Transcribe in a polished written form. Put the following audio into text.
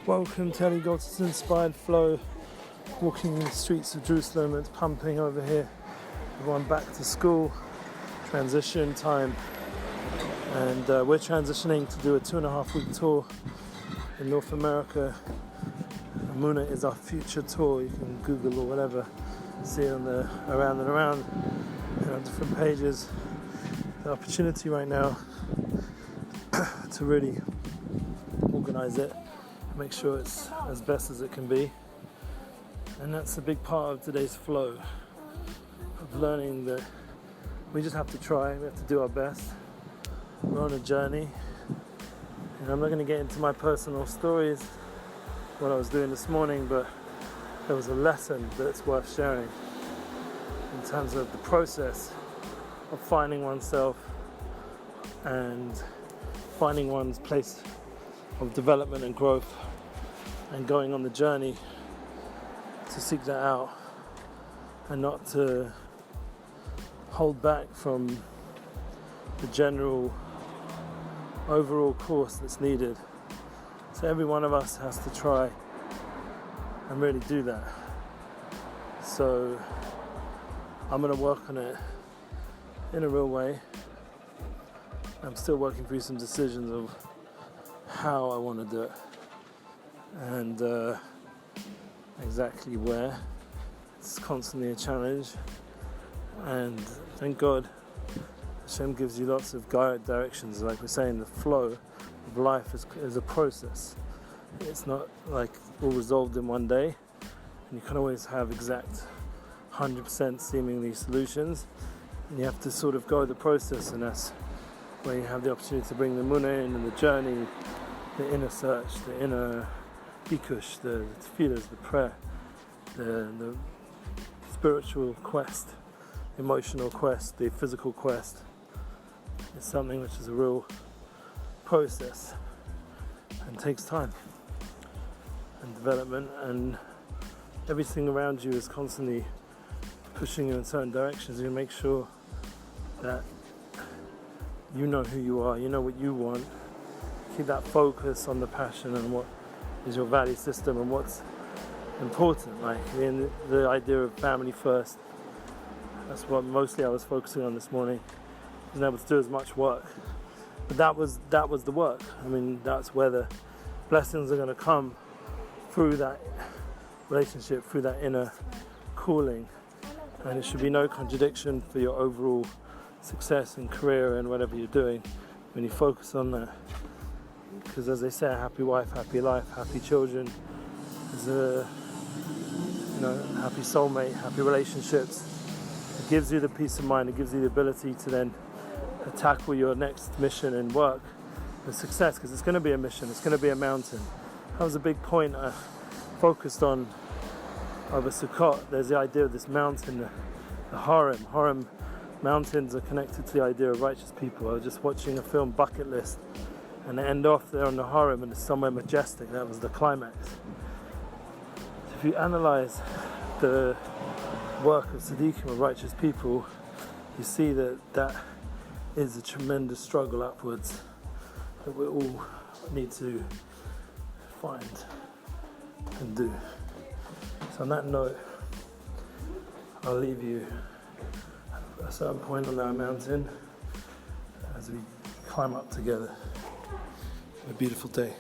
Welcome to Ellie Gold's Inspired Flow. Walking in the streets of Jerusalem, it's pumping over here. Everyone back to school, transition time. And we're transitioning to do a 2.5-week tour in North America. Muna is our future tour. You can Google or whatever, see it on the around and around on different pages. The opportunity right now to really organize it, make sure it's as best as it can be. And that's a big part of today's flow, of learning that we just have to try, we have to do our best. We're on a journey, and I'm not going to get into my personal stories, what I was doing this morning, but there was a lesson that's worth sharing in terms of the process of finding oneself and finding one's place of development and growth, and going on the journey to seek that out and not to hold back from the general overall course that's needed. So every one of us has to try and really do that. So I'm going to work on it in a real way. I'm still working through some decisions of how I want to do it and exactly where. It's constantly a challenge, and thank God Hashem gives you lots of directions. Like we're saying, the flow of life is a process. It's not like all resolved in one day, and you can't always have exact 100% seemingly solutions, and you have to sort of go the process, and that's where you have the opportunity to bring the Muna in and the journey, the inner search, the inner bikush, the tefillahs, the prayer, the spiritual quest, emotional quest, the physical quest. It's something which is a real process and takes time and development, and everything around you is constantly pushing you in certain directions. You make sure that you know who you are, you know what you want. Keep that focus on the passion and what is your value system and what's important. Like the idea of family first. That's what mostly I was focusing on this morning. I wasn't able to do as much work, but that was the work. I mean, that's where the blessings are going to come, through that relationship, through that inner calling, and it should be no contradiction for your overall success and career and whatever you're doing when you focus on that. Because as they say, a happy wife, happy life, happy children, is a happy soulmate, happy relationships. It gives you the peace of mind, it gives you the ability to then tackle your next mission and work with success, because it's going to be a mission, it's going to be a mountain. That was a big point I focused on over Sukkot. There's the idea of this mountain, the Harem mountains are connected to the idea of righteous people. I was just watching a film, Bucket List, and they end off there on the Harem and it's somewhere majestic. That was the climax. So if you analyze the work of Tzaddikim, of righteous people, you see that is a tremendous struggle upwards that we all need to find and do. So on that note, I'll leave you at a certain point on that mountain as we climb up together. A beautiful day.